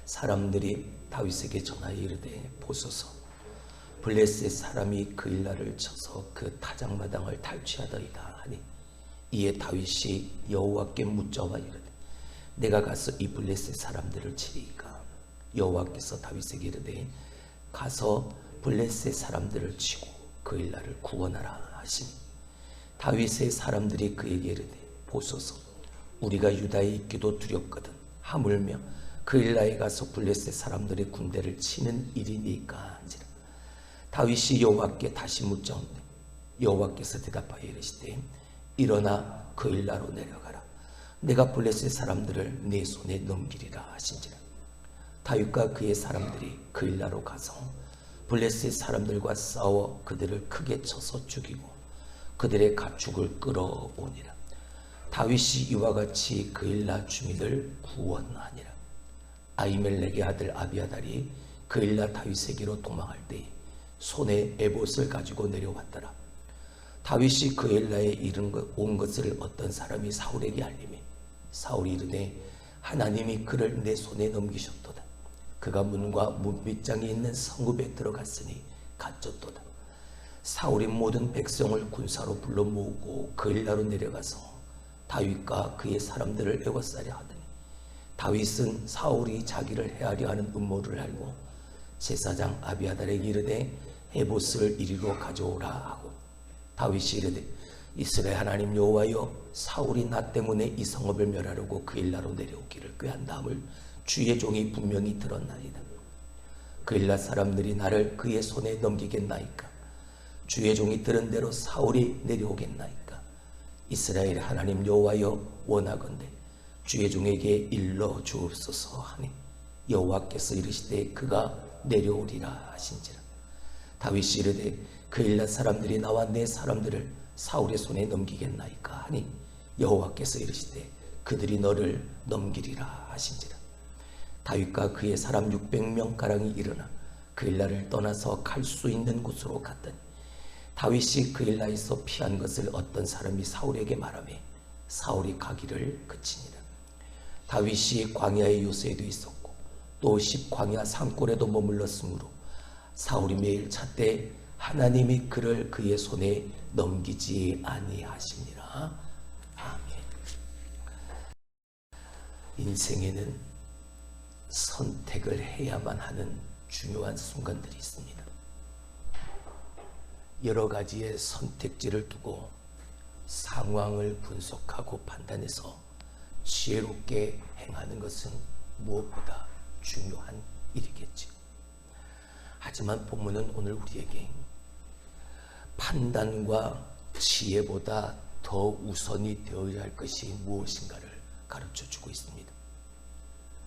사람들이 다윗에게 전하여 이르되 보소서 블레셋 사람이 그 일날을 쳐서 그 타작마당을 탈취하더이다 하니 이에 다윗이 여호와께 묻자와 이르되 내가 가서 이 블레셋 사람들을 치리이까 여호와께서 다윗에게 이르되 가서 블레셋 사람들을 치고 그 일날을 구원하라 하시니 다윗의 사람들이 그에게 이르되 보소서 우리가 유다에 있기도 두렵거든 하물며 그 일날에 가서 블레셋 사람들의 군대를 치는 일이니까 한지라. 다윗이 여호와께 다시 묻자온데 여호와께서 대답하여 이르시되 일어나 그 일나로 내려가라 내가 블레셋 사람들을 네 손에 넘기리라 하신지라. 다윗과 그의 사람들이 그 일나로 가서 블레셋 사람들과 싸워 그들을 크게 쳐서 죽이고 그들의 가축을 끌어오니라. 다윗이 이와 같이 그 일나 주민을 구원하니라. 아히멜렉의 아들 아비아달이 그 일나 다윗에게로 도망할 때에 손에 에봇을 가지고 내려왔더라. 다윗이 그 엘라에 온 것을 어떤 사람이 사울에게 알리매 사울이 이르되 하나님이 그를 내 손에 넘기셨도다. 그가 문과 문빗장에 있는 성읍에 들어갔으니 갇혔도다. 사울이 모든 백성을 군사로 불러 모으고 그 엘라로 내려가서 다윗과 그의 사람들을 에워싸려 하더니 다윗은 사울이 자기를 해하려 하는 음모를 알고 제사장 아비아달에게 이르되 에봇을 이리로 가져오라 하고 다윗이 이르되 이스라엘 하나님 여호와여 사울이 나 때문에 이 성읍을 멸하려고 그 일나로 내려오기를 꾀한 다음을 주의 종이 분명히 들었나이다. 그 일나 사람들이 나를 그의 손에 넘기겠나이까 주의 종이 들은 대로 사울이 내려오겠나이까 이스라엘 하나님 여호와여 원하건대 주의 종에게 일러 주옵소서 하니 여호와께서 이르시되 그가 내려오리라 하신지라. 다윗이 이르되 그 일나 사람들이 나와 내 사람들을 사울의 손에 넘기겠나이까 하니 여호와께서 이르시되 그들이 너를 넘기리라 하신지라. 다윗과 그의 사람 600명가량이 일어나 그 일나를 떠나서 갈 수 있는 곳으로 갔더니 다윗이 그 일나에서 피한 것을 어떤 사람이 사울에게 말하매 사울이 가기를 그치니라. 다윗이 광야의 요새에도 있었고 또 십광야 산골에도 머물렀으므로 사울이 매일 찾되 하나님이 그를 그의 손에 넘기지 아니하시니라. 아멘. 인생에는 선택을 해야만 하는 중요한 순간들이 있습니다. 여러 가지의 선택지를 두고 상황을 분석하고 판단해서 지혜롭게 행하는 것은 무엇보다 중요한 일이겠죠. 하지만 본문은 오늘 우리에게 판단과 지혜보다 더 우선이 되어야 할 것이 무엇인가를 가르쳐주고 있습니다.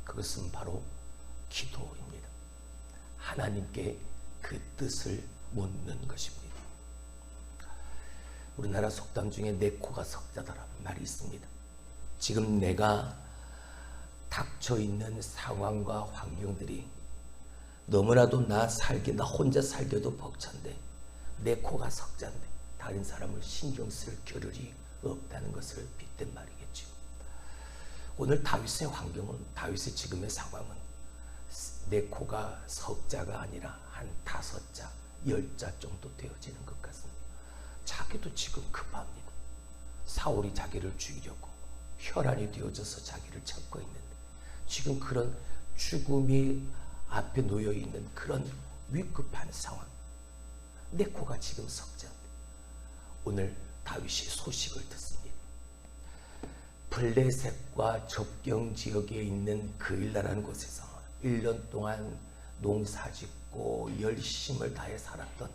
그것은 바로 기도입니다. 하나님께 그 뜻을 묻는 것입니다. 우리나라 속담 중에 내 코가 석자다라는 말이 있습니다. 지금 내가 닥쳐있는 상황과 환경들이 너무나도 나 혼자 살기도 벅찬데 내 코가 석자인데 다른 사람을 신경 쓸 겨를이 없다는 것을 빗댄 말이겠죠. 오늘 다윗의 환경은 다윗의 지금의 상황은 내 코가 석자가 아니라 한 5자, 10자 정도 되어지는 것 같습니다. 자기도 지금 급합니다. 사울이 자기를 죽이려고 혈안이 되어져서 자기를 찾고 있는데 지금 그런 죽음이 앞에 놓여있는 그런 위급한 상황, 내 코가 지금 석자인데 오늘 다윗이 소식을 듣습니다. 블레셋과 접경 지역에 있는 그 일나라는 곳에서 1년 동안 농사짓고 열심을 다해 살았던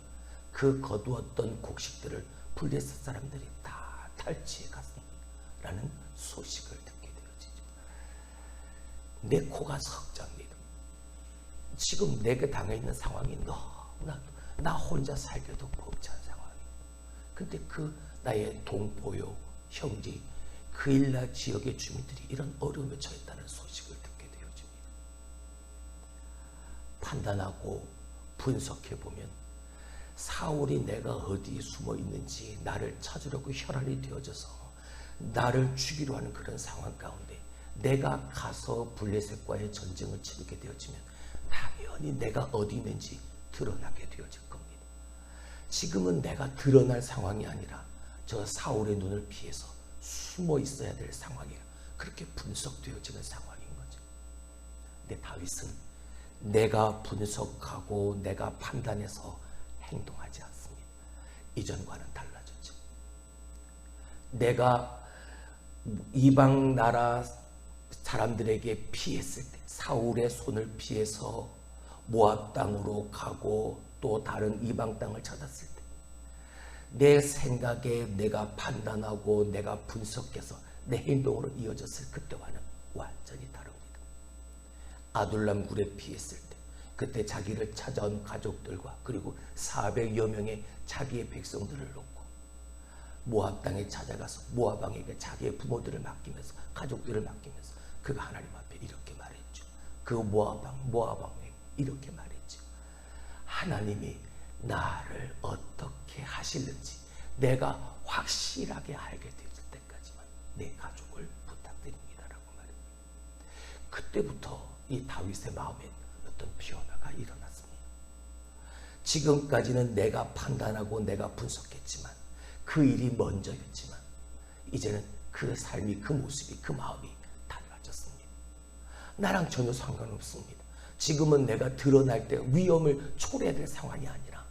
그 거두었던 곡식들을 블레셋 사람들이 다 탈취해 갔습니다. 라는 소식을 듣게 되어지죠. 내 코가 석자입니다. 지금 내게 당해 있는 상황이 너무나 나 혼자 살기도 벅찬 상황이에요. 근데 그 나의 동포요, 형제, 그 일나 지역의 주민들이 이런 어려움에 처했다는 소식을 듣게 되어집니다. 판단하고 분석해보면 사울이 내가 어디에 숨어 있는지 나를 찾으려고 혈안이 되어져서 나를 죽이려 하는 그런 상황 가운데 내가 가서 블레셋과의 전쟁을 치르게 되어지면 당연히 내가 어디 있는지 드러나게 되어질 겁니다. 지금은 내가 드러날 상황이 아니라 저 사울의 눈을 피해서 숨어 있어야 될 상황이라 그렇게 분석되어지는 상황인 거죠. 근데 다윗은 내가 분석하고 내가 판단해서 행동하지 않습니다. 이전과는 달라졌죠. 내가 이방 나라 사람들에게 피했을 때, 사울의 손을 피해서 모압 땅으로 가고 또 다른 이방 땅을 찾았을 때, 내 생각에 내가 판단하고 내가 분석해서 내 행동으로 이어졌을 그때와는 완전히 다릅니다. 아둘람 굴에 피했을 때, 그때 자기를 찾아온 가족들과 그리고 400여 명의 자기의 백성들을 놓고 모압 땅에 찾아가서 모압 왕에게 자기의 부모들을 맡기면서 가족들을 맡기면서 그가 하나님 앞에 이렇게 말했죠. 그 모압 왕에게 이렇게 말했죠. 하나님이 나를 어떻게 하실는지 내가 확실하게 알게 되었을 때까지만 내 가족을 부탁드립니다라고 말합니다. 그때부터 이 다윗의 마음에 어떤 변화가 일어났습니다. 지금까지는 내가 판단하고 내가 분석했지만 그 일이 먼저였지만 이제는 그 삶이, 그 모습이, 그 마음이 달라졌습니다. 나랑 전혀 상관없습니다. 지금은 내가 드러날 때 위험을 초래해야 될 상황이 아니라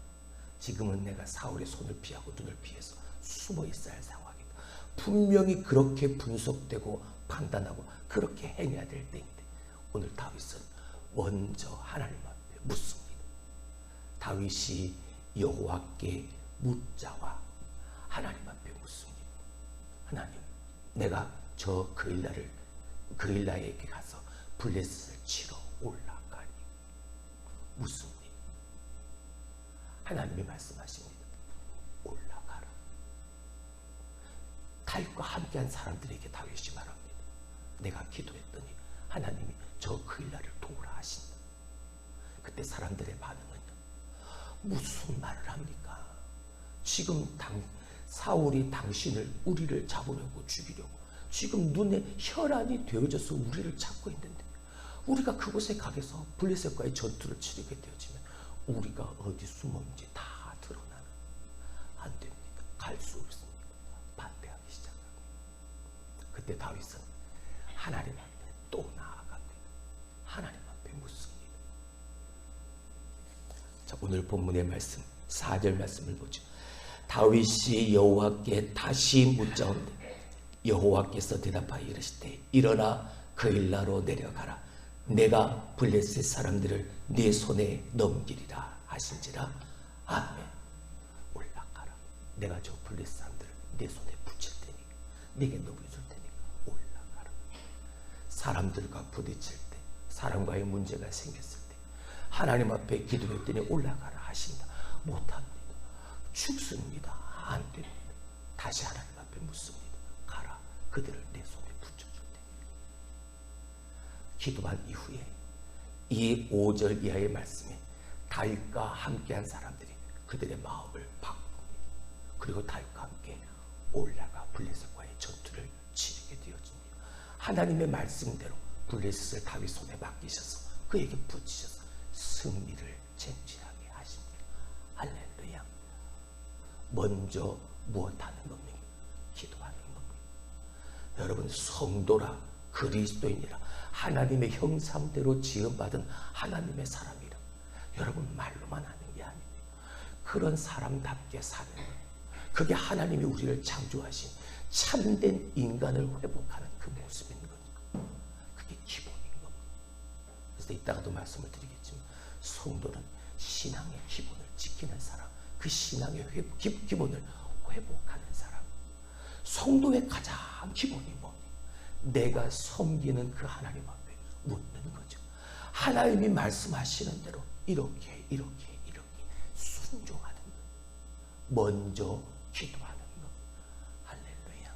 지금은 내가 사울의 손을 피하고 눈을 피해서 숨어 있어야 할 상황이다. 분명히 그렇게 분석되고 판단하고 그렇게 행해야 될 때인데 오늘 다윗은 먼저 하나님 앞에 묻습니다. 다윗이 여호와께 묻자와 하나님 앞에 묻습니다. 하나님, 내가 저 그일라에게 가서 블레셋을 치러 올라가니 묻습니다. 하나님이 말씀하십니다. 올라가라. 다윗과 함께한 사람들에게 다윗이 말합니다. 내가 기도했더니 하나님이 저 그일라를 도우라 하신다. 그때 사람들의 반응은요, 무슨 말을 합니까? 지금 사울이 우리를 잡으려고 죽이려고 지금 눈에 혈안이 되어져서 우리를 찾고 있는데 우리가 그곳에 가서 블레셋과의 전투를 치르게 되어지면 우리가 어디 숨었는지 다 드러나는, 안 됩니다. 갈 수 없습니다. 반대하기 시작합니다. 그때 다윗은 하나님 앞에 또 나아갑니다. 하나님 앞에 묻습니다. 자, 오늘 본문의 말씀 4절 말씀을 보죠. 다윗이 여호와께 다시 묻자온데 여호와께서 대답하여 이르시되 일어나 그일라로 내려가라. 내가 블레셋 사람들을 네 손에 넘기리라 하신지라. 아멘. 올라가라. 내가 저 블레셋 사람들을 네 손에 붙일 테니까, 네게 넘겨줄 테니까 올라가라. 사람들과 부딪힐 때, 사람과의 문제가 생겼을 때 하나님 앞에 기도했더니 올라가라 하신다. 못합니다. 죽습니다. 안 됩니다. 다시 하나님 앞에 묻습니다. 가라. 그들을 내 손에 붙여줄 테니까. 기도한 이후에 이 5절 이하의 말씀에 다윗과 함께한 사람들이 그들의 마음을 바꿉니다. 그리고 다윗과 함께 올라가 블레셋과의 전투를 치르게 되어집니다. 하나님의 말씀대로 블레셋을 다윗 손에 맡기셔서 그에게 붙이셔서 승리를 쟁취하게 하십니다. 할렐루야. 먼저 무엇하는 겁니까? 기도하는 겁니다. 여러분, 성도라 그리스도인이라 하나님의 형상대로 지음받은 하나님의 사람이라 여러분 말로만 하는 게 아닙니다. 그런 사람답게 사는 것, 그게 하나님이 우리를 창조하신 참된 인간을 회복하는 그 모습인 거죠. 그게 기본인 겁니다. 그래서 이따가도 말씀을 드리겠지만 성도는 신앙의 기본을 지키는 사람, 그 신앙의 기본을 회복하는 사람. 성도의 가장 기본이 뭐니? 내가 섬기는 그 하나님 앞에 묻는 거죠. 하나님이 말씀하시는 대로 이렇게 순종하는 것. 먼저 기도하는 것. 할렐루야.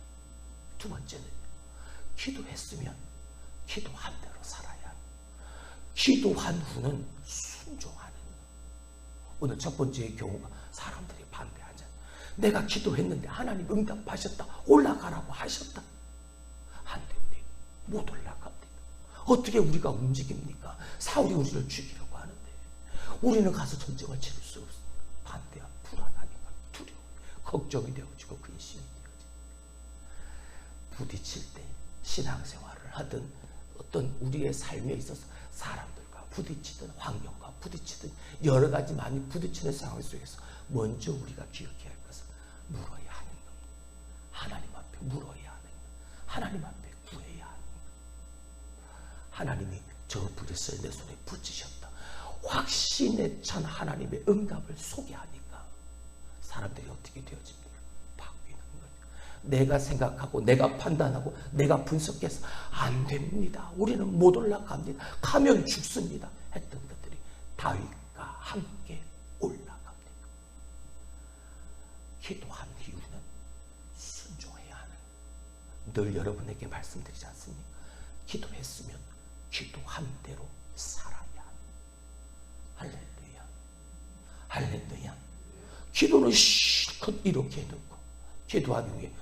두 번째는 기도했으면 기도한 대로 살아야 합니다. 기도한 후는 순종하는 것. 오늘 첫 번째의 경우가 사람들이 반대하잖아요. 내가 기도했는데 하나님 응답하셨다, 올라가라고 하셨다. 안 됩니다. 못 올라갑니다. 어떻게 우리가 움직입니까? 사울이 우리를 죽이려고 하는데 우리는 가서 전쟁을 치를 수 없습니다. 반대와 불안함과 두려움, 걱정이 되어지고 근심이 되어지고, 부딪힐 때 신앙생활을 하든 어떤 우리의 삶에 있어서 사람들과 부딪히든 환경과 부딪히든 여러 가지 많이 부딪히는 상황 속에서 먼저 우리가 기억해야 할 것은 물어야 하는 것, 하나님 앞에 물어야 하는 것, 하나님 앞에 구해야 하는 것. 하나님이 저 브레스를 내 손에 붙이셨다, 확신에 찬 하나님의 응답을 소개하니까 사람들이 어떻게 되어집니까? 바뀌는 거죠. 내가 생각하고 내가 판단하고 내가 분석해서 안 됩니다, 우리는 못 올라갑니다, 가면 죽습니다 했던 것들이 다윗과 함께 올라갑니다. 기도한 이유는 순종해야 하는, 늘 여러분에게 말씀드리지 않습니까? 기도했으면 기도한 대로 살아야 하는. 할렐루야, 할렐루야. 기도는 실컷 이렇게 해놓고 기도한 후에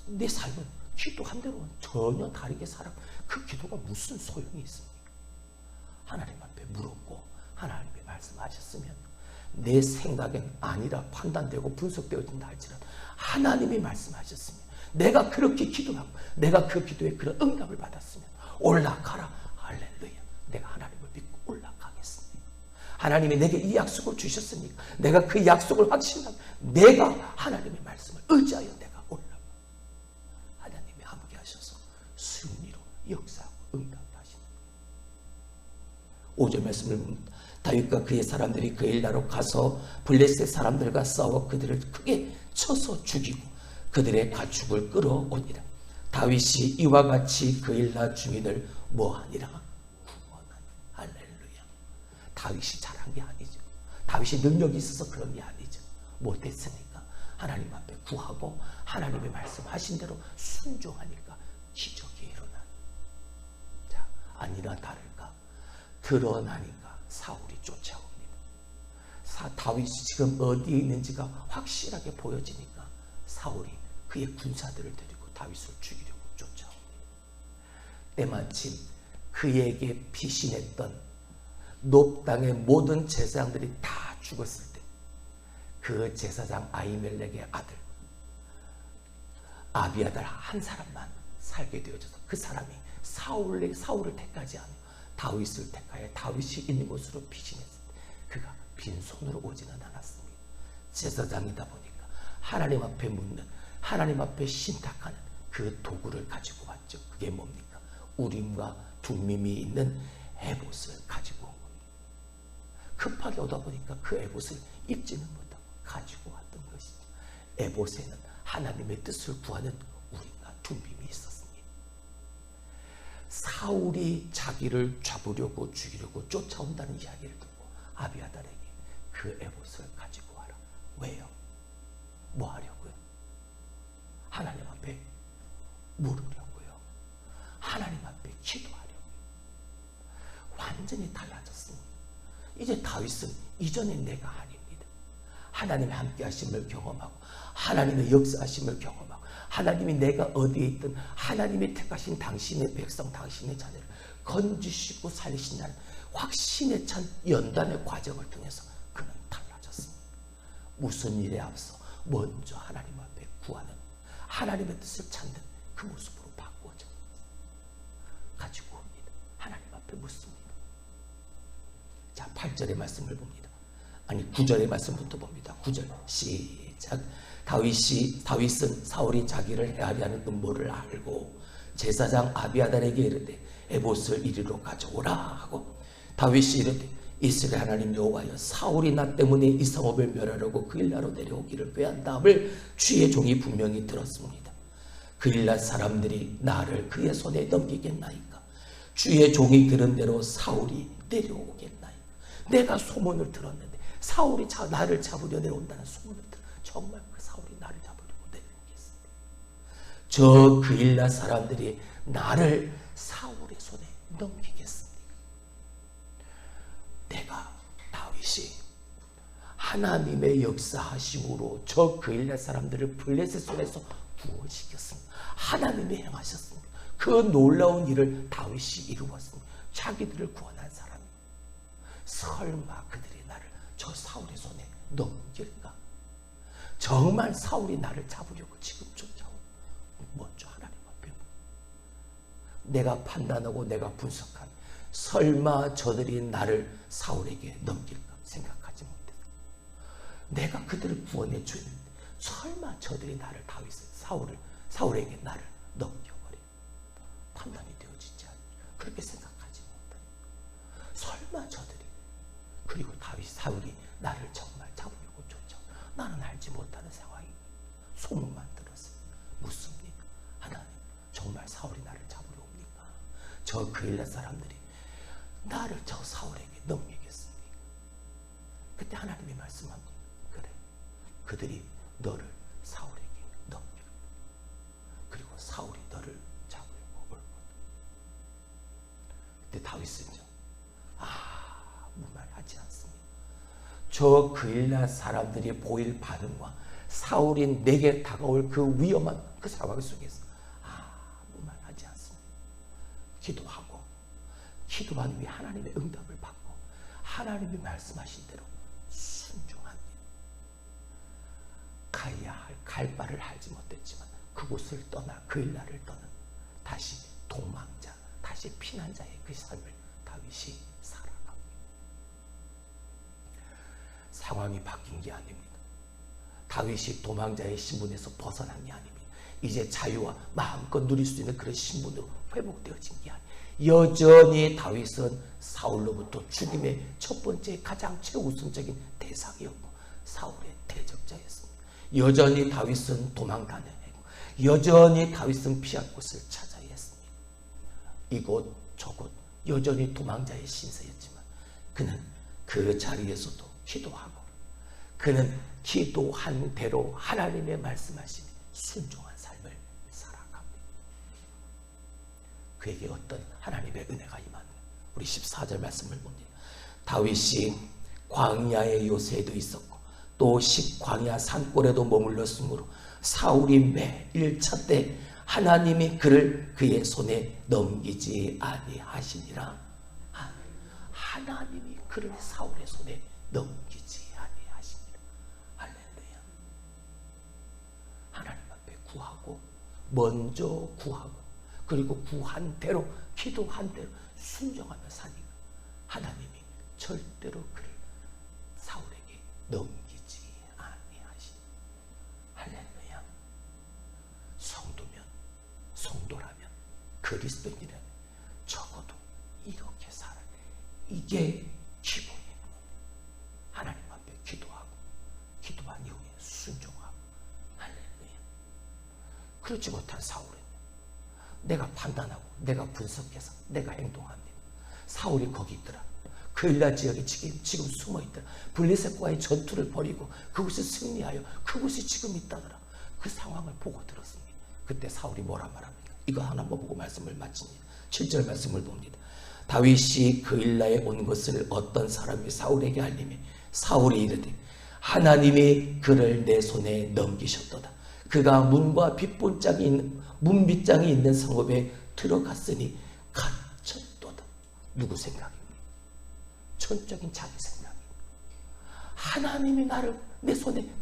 내 삶은 기도한 대로는 전혀 다르게 살아. 그 기도가 무슨 소용이 있습니까? 하나님 앞에 물었고 하나님이 말씀하셨으면 내 생각엔 아니라 판단되고 분석되어진다 할지라도 하나님이 말씀하셨으면, 내가 그렇게 기도하고 내가 그 기도에 그런 응답을 받았으면 올라가라. 할렐루야. 내가 하나님을 믿고 올라가겠습니다. 하나님이 내게 이 약속을 주셨으니까 내가 그 약속을 확신하고 내가 하나님의 말씀을 의지하여 내가 올라가. 하나님이 함께 하셔서 승리로 역사하고 응답하시는 5절 말씀을 봅니다. 다윗과 그의 사람들이 그 일나로 가서 블레셋 사람들과 싸워 그들을 크게 쳐서 죽이고 그들의 가축을 끌어오니라. 다윗이 이와 같이 그 일나 주민을 뭐하니라? 구원하니. 할렐루야. 다윗이 잘한 게 아니죠. 다윗이 능력이 있어서 그런 게 아니죠. 못했으니까 하나님 앞에 구하고 하나님의 말씀하신 대로 순종하니까 기적이 일어나는. 자, 아니나 다를까 드러나니까 사울이 쫓아옵니다. 다윗이 지금 어디에 있는지가 확실하게 보여지니까 사울이 그의 군사들을 데리고 다윗을 죽이려고 쫓아옵니다. 때마침 그에게 피신했던 놉 땅의 모든 제사장들이 다 죽었을 때 그 제사장 아히멜렉의 아들 아비아달 한 사람만 살게 되어져서 그 사람이 사울을 택하지 않아 다윗을 택하여 다윗이 있는 곳으로 피신했을 때 그가 빈손으로 오지는 않았습니다. 제사장이다 보니까 하나님 앞에 묻는, 하나님 앞에 신탁하는 그 도구를 가지고 왔죠. 그게 뭡니까? 우림과 둠밈이 있는 에봇을 가지고 온 겁니다. 급하게 오다 보니까 그 에봇을 입지는 못하고 가지고 왔던 것이죠. 에봇에는 하나님의 뜻을 구하는 우림과 둠밈이 있었습니다. 사울이 자기를 잡으려고 죽이려고 쫓아온다는 이야기를 듣고 아비아달에게 그 에봇을 가지고 와라. 왜요? 뭐 하려고요? 하나님 앞에 물으려고요. 하나님 앞에 기도하려고요. 완전히 달라졌습니다. 이제 다윗은 이전의 내가 아닙니다. 하나님의 함께 하심을 경험하고 하나님의 역사하심을 경험하고 하나님이 내가 어디에 있든 하나님이 택하신 당신의 백성, 당신의 자녀를 건지시고 살리신다는 확신에 찬 연단의 과정을 통해서 그는 달라졌습니다. 무슨 일에 앞서 먼저 하나님 앞에 구하는, 하나님의 뜻을 찾는 그 모습으로 바꾸어져 가지고 옵니다. 하나님 앞에 묻습니다. 자, 8절의 말씀을 봅니다. 아니 9절의 말씀부터 봅니다. 9절 시작. 다윗은 사울이 자기를 해하려 하는 음모를 알고 제사장 아비아달에게 이르되 에봇을 이리로 가져오라 하고, 다윗이 이르되 이스라엘 하나님 여호와여, 사울이 나 때문에 이 성읍을 멸하려고 그일라로 내려오기를 꾀한다함을 주의 종이 분명히 들었습니다. 그일라 사람들이 나를 그의 손에 넘기겠나이까? 주의 종이 들은 대로 사울이 내려오겠나이까? 내가 소문을 들었는데 사울이 나를 잡으려 내려온다는 소문을 들어 정말 그 사울이 나를 잡으려고 내려오겠습니다. 저 그일라 사람들이 나를 사울의 손에 넘기겠습니다. 내가 다윗이 하나님의 역사하심으로 저 그일라 사람들을 블레셋 손에서 구원시켰습니다. 하나님이 행하셨습니다. 그 놀라운 일을 다윗이 이루었으니 자기들을 구원한 사람이 설마 그들이 나를 저 사울의 손에 넘길까? 정말 사울이 나를 잡으려고 지금 쫓아오는 먼저 하나님 앞에 내가 판단하고 내가 분석한 설마 저들이 나를 사울에게 넘길까 생각하지 못했어. 내가 그들을 구원해 주는데 설마 저들이 나를 사울에게 나를 넘겨버려 판단이 되어지지 않는 그렇게 생각하지 못해. 설마 저들이 그리고 사울이 나를 정말 잡으려고 쫓아 나는 알지 못하는 상황이 소문만 들었어요. 묻습니다. 하나님 정말 사울이 나를 잡으려 옵니까? 저 그일라 사람들이 나를 저 사울에게 넘기겠습니까? 그때 하나님이 말씀합니다. 그래 그들이 너를 사울에게 넘겨 그리고 사울이 너를 잡으려고 올 거다. 그때 다윗은요 아무 말 하지 않습니다. 저 그일라 사람들이 보일 반응과 사울이 내게 다가올 그 위험한 그 상황 속에서 아무 말 하지 않습니다. 기도하고 기도한 후에 하나님의 응답을 받고 하나님이 말씀하신 대로 순종합니다. 가야 갈 바를 알지 못했지만 그곳을 떠나 그일라를 떠나 다시 도망자 다시 피난자의 그 삶을 다윗이 살아갑니다. 상황이 바뀐 게 아닙니다. 다윗이 도망자의 신분에서 벗어난 게 아닙니다. 이제 자유와 마음껏 누릴 수 있는 그런 신분으로 회복되어진 게 아닙니다. 여전히 다윗은 사울로부터 죽임의 첫 번째 가장 최우선적인 대상이었고 사울의 대적자였습니다. 여전히 다윗은 도망다녔고 여전히 다윗은 피할 곳을 찾아야 했습니다. 이곳 저곳 여전히 도망자의 신세였지만 그는 그 자리에서도 기도하고 그는 기도한 대로 하나님의 말씀하신 순종한 삶을 살아갑니다. 그에게 어떤 하나님의 은혜가 임하는 우리 14절 말씀을 봅니다. 다윗이 광야의 요새에도 있었고 또 광야 산골에도 머물렀으므로 사울이 매 1차 때 하나님이 그를 그의 손에 넘기지 아니하시니라. 하나님이 그를 사울의 손에 넘기지 아니하시니라. 할렐루야. 하나님 앞에 구하고 먼저 구하고 그리고 구한 대로 기도한 대로 순종하며 사니까 하나님이 절대로 그를 사울에게 넘기지 아니하시니. 할렐루야. 성도라면 그리스도인이라면 적어도 이렇게 살아야 돼. 이게 기본이에요. 하나님 앞에 기도하고 기도한 이후에 순종하고. 할렐루야. 그렇지 못한 사울은 내가 판단하고 내가 분석해서 내가 행동합니다. 사울이 거기 있더라. 그일라 지역에 지금 숨어있더라. 블레셋과의 전투를 벌이고 그곳에 승리하여 그곳에 지금 있다더라. 그 상황을 보고 들었습니다. 그때 사울이 뭐라 말합니까? 이거 하나만 보고 말씀을 마칩니다. 7절 말씀을 봅니다. 다윗이 그일라에 온 것을 어떤 사람이 사울에게 알림해 사울이 이르되 하나님이 그를 내 손에 넘기셨도다. 그가 문과 문빗장이 있는 성읍에 들어갔으니 갇혔도다. 누구 생각입니까? 전적인 자기 생각입니다. 하나님이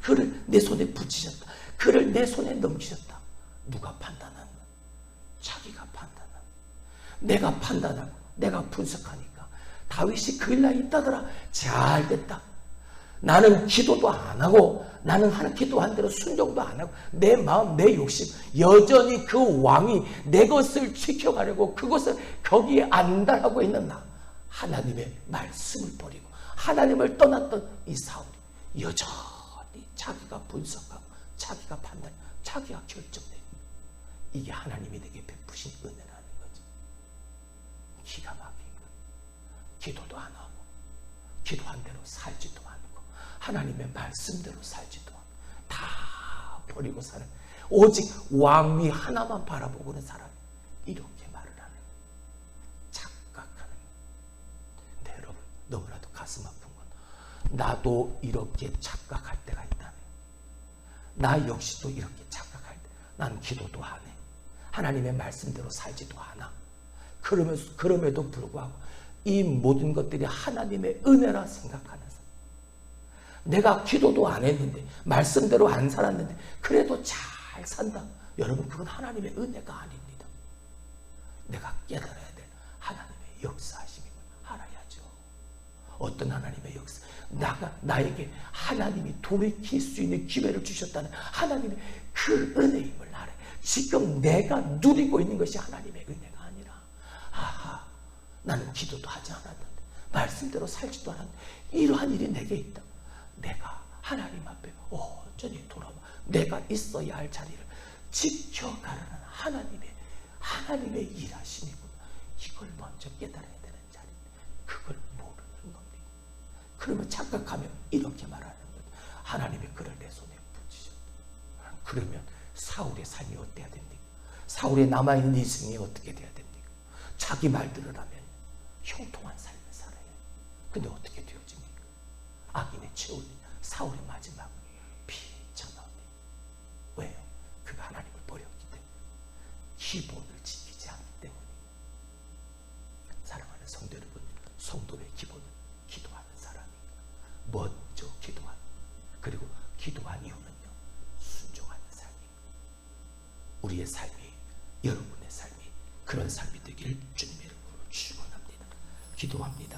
그를 내 손에 붙이셨다. 그를 내 손에 넘기셨다. 누가 판단하는 거야? 자기가 판단하는 거야. 내가 판단하고 내가 분석하니까 다윗이 그일라에 있다더라. 잘 됐다. 나는 기도도 안 하고 나는 하나 기도한 대로 순종도 안 하고 내 마음 내 욕심 여전히 그 왕이 내 것을 지켜가려고 그것을 거기에 안달하고 있는 나 하나님의 말씀을 버리고 하나님을 떠났던 이 사울이 여전히 자기가 분석하고 자기가 판단 자기가 결정되고 이게 하나님이 내게 베푸신 은혜라는 거지. 기가 막힌 거. 기도도 안 하고 기도한 대로 살지도 않고 하나님의 말씀대로 살지도 않고 다 버리고 사는 오직 왕위 하나만 바라보고는 사람이 이렇게 말을 하는 거예요. 착각하는 거예요. 근데 여러분 너무나도 가슴 아픈 건 나도 이렇게 착각할 때가 있다네. 나 역시도 이렇게 착각할 때 난 기도도 안 해. 하나님의 말씀대로 살지도 않아. 그럼에도 불구하고 이 모든 것들이 하나님의 은혜라 생각하는 사람. 내가 기도도 안 했는데 말씀대로 안 살았는데 그래도 잘 산다. 여러분, 그건 하나님의 은혜가 아닙니다. 내가 깨달아야 될 하나님의 역사하심을 알아야죠. 어떤 하나님의 역사? 나에게 하나님이 돌이킬 수 있는 기회를 주셨다는 하나님의 그 은혜임을 알아요. 지금 내가 누리고 있는 것이 하나님의 은혜가 아니라, 아하, 나는 기도도 하지 않았는데 말씀대로 살지도 않았는데 이러한 일이 내게 있다. 내가 하나님 앞에 온전히 돌아와 내가 있어야 할 자리를 지켜가라는 하나님의 일하심이구나. 이걸 먼저 깨달아야 되는 자리. 그걸 모르는 겁니다. 그러면 착각하면 이렇게 말하는 거예요. 하나님이 그를 내 손에 붙이셨다. 그러면 사울의 삶이 어때야 됩니까? 사울의 남아있는 인생이 어떻게 돼야 됩니까? 자기 말들을 하면 형통한 삶을 살아야 해요. 근데 어떻게 되어집니까? 악인의 최후는 사울의 마지막은 비천합니다. 왜요? 그가 하나님을 버렸기 때문에, 기본을 지키지 않기 때문에. 사랑하는 성도 여러분, 성도의 기본은 기도하는 사람입니다. 먼저 기도하는, 그리고 기도한 이후는요, 순종하는 삶입니다. 우리의 삶이, 여러분의 삶이 그런 삶이 되길 주님의 이름으로 축원합니다. 기도합니다.